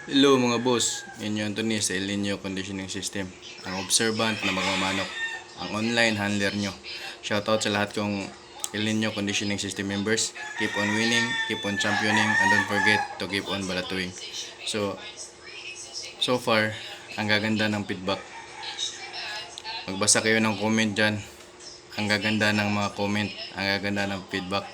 Hello mga boss, Inyo Anthony sa El Nino Conditioning System, ang observant na magmamanok, ang online handler nyo. Shoutout sa lahat kong El Nino Conditioning System members. Keep on winning, keep on championing, and don't forget to keep on balatuing. So far, ang gaganda ng feedback. Magbasa kayo ng comment dyan. Ang gaganda ng mga comment, ang gaganda ng feedback.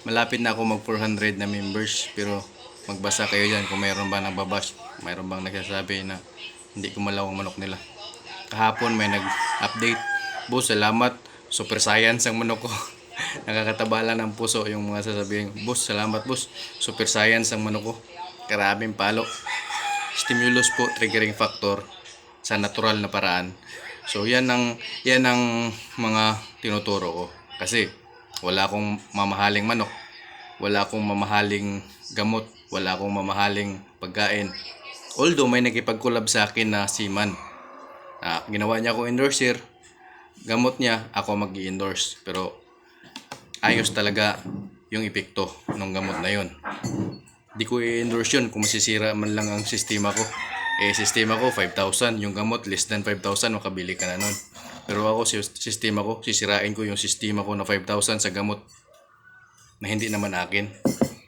Malapit na ako mag 400 na members, pero magbasa kayo dyan kung mayroon ba nagbabash, mayroon bang nagsasabi na hindi kumalaw ang manok nila. Kahapon may nag-update, boss salamat, super science ang manok ko. Nakakatabala ng puso yung mga sasabihin, boss salamat boss, super science ang manok ko. Karabing palo. Stimulus po, triggering factor sa natural na paraan. So yan ang mga tinuturo ko. Kasi wala akong mamahaling manok, wala akong mamahaling gamot, wala akong mamahaling pagkain. Although may nakipag-collab sa akin na seaman. Ginawa niya ako endorser, gamot niya, ako mag-i-endorse. Pero ayos talaga yung epekto ng gamot na yun. Di ko i-endorse yun kung masisira man lang ang sistema ko. Sistema ko 5,000, yung gamot less than 5,000, makabili ka na nun. Pero ako, sistema ko, sisirain ko yung sistema ko na 5,000 sa gamot na hindi naman akin.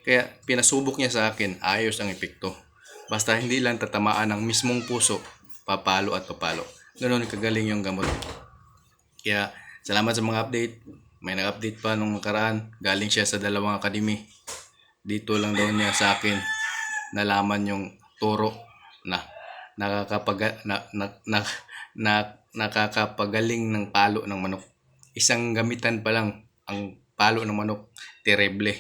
Kaya pinasubok niya sa akin, ayos ang epekto. Basta hindi lang tatamaan ng mismong puso, papalo at papalo. Ganun kagaling yung gamot. Kaya salamat sa mga update. May nag-update pa nung nakaraan, galing siya sa dalawang academy. Dito lang daw niya sa akin nalaman yung turo na nakakapagaling ng palo ng manok. Isang gamitan pa lang ang palo ng manok, terrible,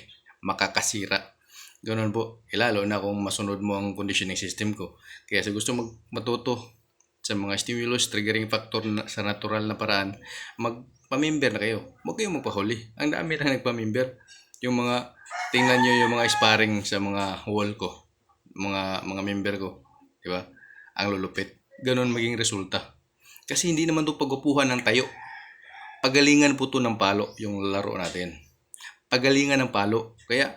makakasira. Ganun po, lalo na kung masunod mo ang conditioning system ko. Kaya sa gusto matuto sa mga stimulus, triggering factor sa natural na paraan, magpamember na kayo. Huwag kayong magpahuli. Ang dami na nagpamember. Yung mga, tingnan nyo yung mga sparring sa mga wall ko, mga member ko, di ba? Ang lulupit. Ganon maging resulta. Kasi hindi naman to pagupuhan ng tayo. Pagalingan po to ng palo yung laro natin. Pagalingan ng palo. Kaya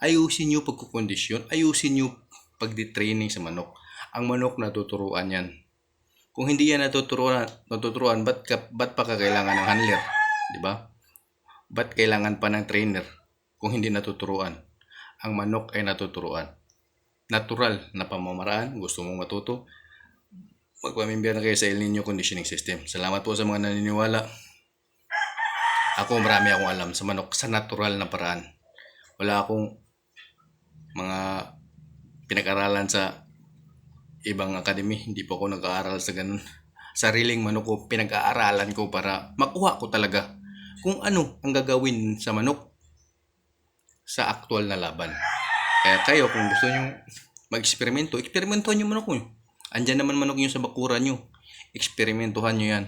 ayusin nyo pagkukondisyon, ayusin nyo pagdi-training sa manok. Ang manok natuturuan yan. Kung hindi yan natuturuan, ba't pa kailangan ng handler? Di ba? Ba't kailangan pa ng trainer kung hindi natuturuan? Ang manok ay natuturuan. Natural na pamamaraan, gusto mong matuto, magpamimbiyan na kayo sa El Nino Conditioning System. Salamat po sa mga naniniwala. Ako marami akong alam sa manok sa natural na paraan. Wala akong mga pinag-aralan sa ibang academy. Hindi po ako nag-aaral sa ganun. Sariling manok ko, pinag-aaralan ko para makuha ko talaga kung ano ang gagawin sa manok sa aktual na laban. Kaya kayo, kung gusto nyo mag-eksperimento, eksperimentuhan nyo manok nyo. Andyan naman manok nyo sa bakuran nyo. Eksperimentuhan nyo yan.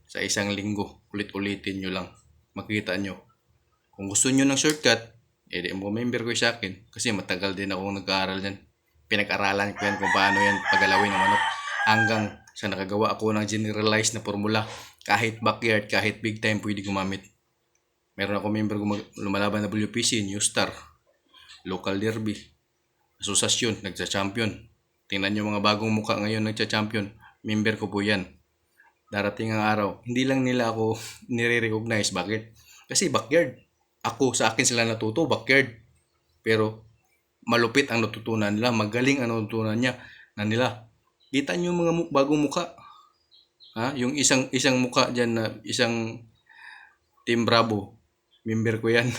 Sa isang linggo, ulit-ulitin nyo lang. Makita nyo. Kung gusto nyo ng shortcut, edi mo member ko sa akin. Kasi matagal din akong nag-aaral dyan. Pinag-aralan ko yan kung paano yan pagalawin ng manok. Hanggang sa nakagawa ako ng generalized na formula. Kahit backyard, kahit big time, pwede gumamit. Meron ako member lumalaban na WPC, New Star, Local Derby, Asosasyon, nagsa-champion. Tingnan nyo mga bagong muka ngayon nagsa-champion. Member ko po yan. Darating ang araw, hindi lang nila ako nire-recognize. Bakit? Kasi backyard. Sa akin sila natuto, backyard. Pero malupit ang natutunan nila, magaling ang natutunan nila. Kita nyo mga bagong muka. Yung isang muka dyan na isang Team Bravo, member ko yan.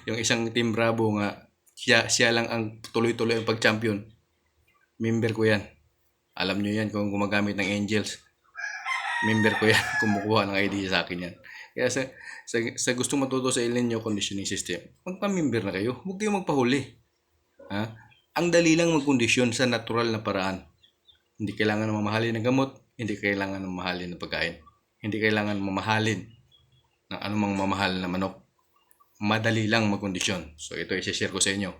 Yung isang Team Bravo nga, siya lang ang tuloy-tuloy ang pag-champion. Member ko yan. Alam nyo yan kung gumagamit ng Angels. Member ko yan. Kumukuha ng idea sa akin yan. Kaya sa gusto matuto sa El Nino Conditioning System, magpa-member na kayo. Huwag kayong magpahuli. Ang dali lang magkondisyon sa natural na paraan. Hindi kailangan mamahalin ng gamot. Hindi kailangan mamahalin ng pagkain. Hindi kailangan mamahalin ng anumang mamahal na manok. Madali lang magkondisyon. So ito i-share ko sa inyo.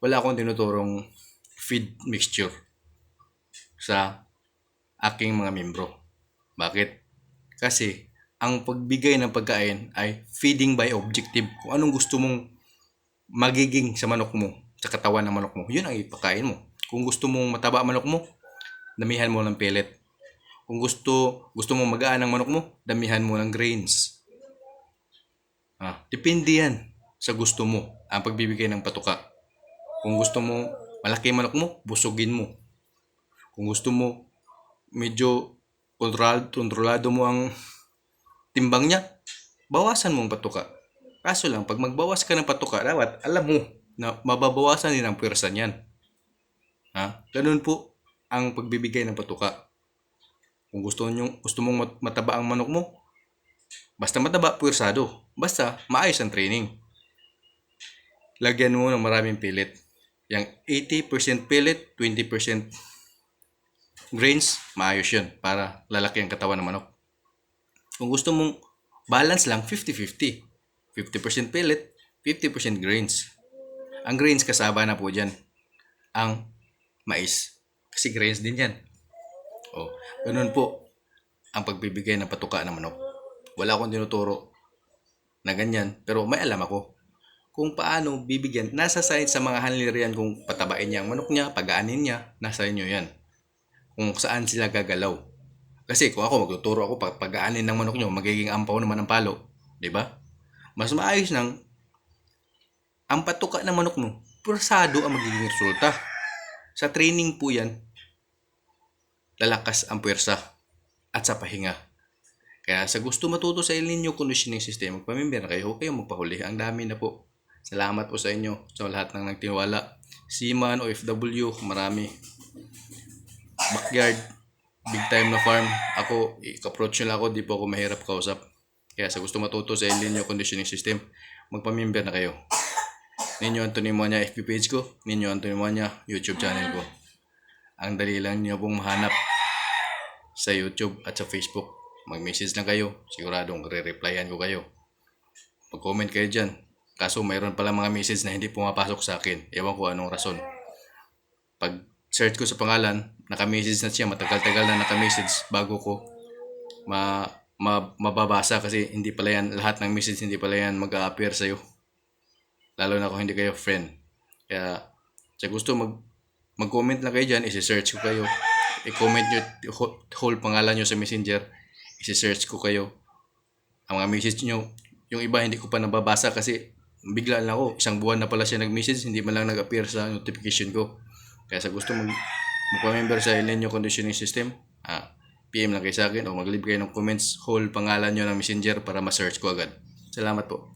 Wala akong tinuturong feed mixture sa aking mga membro. Bakit? Kasi ang pagbigay ng pagkain ay feeding by objective. Kung anong gusto mong magiging sa manok mo, sa katawan ng manok mo, yun ang ipakain mo. Kung gusto mong mataba ang manok mo, damihan mo ng pellet. Kung gusto mong magaan ang manok mo, damihan mo ng grains. Depende yan sa gusto mo ang pagbibigay ng patuka. Kung gusto mo malaki manok mo, busugin mo. Kung gusto mo medyo kontrolado mo ang timbang niya, bawasan mo ang patuka. Kaso lang, pag magbawas ka ng patuka, dapat alam mo na mababawasan din ang pwersa niyan. Ganun po ang pagbibigay ng patuka. Kung gusto mong mataba ang manok mo, basta mataba, pwersado. Basta maayos ang training. Lagyan mo ng maraming pellet. Yang 80% pellet, 20% grains, maayos yun para lalaki ang katawan ng manok. Kung gusto mong balance lang, 50-50. 50% pellet, 50% grains. Ang grains kasama na po dyan ang mais. Kasi grains din yan. Ganun po ang pagbibigay ng patuka ng manok. Wala akong tinuturo na ganyan, pero may alam ako kung paano bibigyan. Nasa science sa mga handler yan kung patabain niya ang manok niya, pagaanin niya, nasa inyo yan. Kung saan sila gagalaw. Kasi kung ako magtuturo ako, pagaanin ng manok nyo, magiging ampaw naman ang palo. Diba? Mas maayos nang ang patuka ng manok mo, pursado ang magiging resulta. Sa training po yan, lalakas ang puwersa at sa pahinga. Kaya sa gusto matuto sa El Nino Conditioning System, magpamimber na kayo, huwag kayong magpahuli. Ang dami na po. Salamat po sa inyo, sa lahat ng nagtiwala. Seaman, OFW, marami. Backyard, big time na farm. Ako, i-approach nyo lang ako, di po ako mahirap kausap. Kaya sa gusto matuto sa El Nino Conditioning System, magpamimber na kayo. Ninyo Anthony Moanya FB page ko, Ninyo Anthony Moanya YouTube channel ko. Ang dali lang niyo pong mahanap sa YouTube at sa Facebook. Mag-message lang kayo, siguradong re-replyan ko kayo. Mag-comment kayo dyan. Kaso mayroon pala mga message na hindi pumapasok sa akin. Ewan ko anong rason. Pag search ko sa pangalan, naka-message na siya, matagal-tagal na naka-message bago ko mababasa kasi hindi pala yan, lahat ng message hindi pala yan mag-a-appear sa'yo. Lalo na kung hindi kayo friend. Kaya sa gusto mag-comment lang kayo dyan, isi-search ko kayo. I-comment nyo whole pangalan nyo sa messenger, isi-search ko kayo. Ang mga message nyo, yung iba hindi ko pa nababasa kasi bigla lang ako, isang buwan na pala siya nag-message, hindi man lang nag-appear sa notification ko. Kaya sa gusto mag-member sa El Nino Conditioning System, PM lang kayo sa akin o mag-leave kayo ng comments, whole pangalan nyo ng messenger para ma-search ko agad. Salamat po.